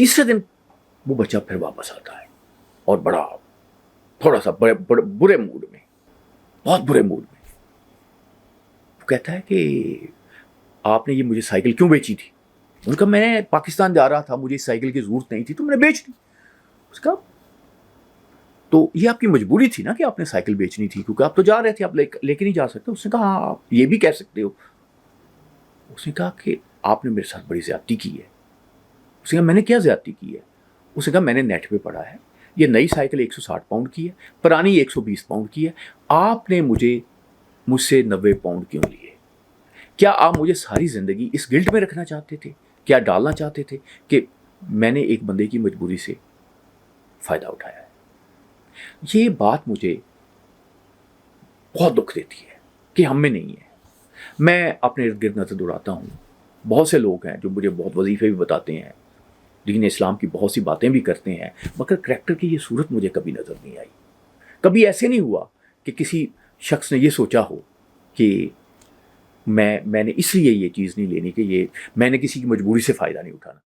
तीसरे दिन वो बच्चा फिर वापस आता है और बड़ा थोड़ा सा बड़े बुरे मूड में, बहुत बुरे मूड में। वो कहता है कि आपने ये मुझे साइकिल क्यों बेची थी? उनका मैं पाकिस्तान जा रहा था, मुझे इस साइकिल की ज़रूरत नहीं थी तो मैंने बेच दी। उसका तो ये आपकी मजबूरी थी ना कि आपने साइकिल बेचनी थी, क्योंकि आप तो जा रहे थे, आप लेके नहीं जा सकते। उसने कहा हाँ आप ये भी कह सकते हो। उसने कहा कि आपने मेरे साथ बड़ी ज़्यादती की है। उसने कहा मैंने क्या ज़्यादती की है? उसने कहा मैंने नेट पे पढ़ा है, ये नई साइकिल 160 पाउंड की है, पुरानी 120 पाउंड की है, आपने मुझसे 90 पाउंड क्यों लिए? क्या आप मुझे सारी ज़िंदगी इस गिल्ट में रखना चाहते थे? क्या डालना चाहते थे कि मैंने एक बंदे की मजबूरी से फ़ायदा उठाया है? ये बात मुझे बहुत दुख देती है कि हम में नहीं है। मैं अपने इर्द गिर्द नज़र दौड़ाता हूँ, बहुत से लोग हैं जो मुझे बहुत वजीफ़े भी बताते हैं, दीन इस्लाम की बहुत सी बातें भी करते हैं, मगर करैक्टर की ये सूरत मुझे कभी नज़र नहीं आई। कभी ऐसे नहीं हुआ कि किसी शख्स ने ये सोचा हो कि मैंने इसलिए ये चीज़ नहीं लेनी कि ये मैंने किसी की मजबूरी से फ़ायदा नहीं उठाना।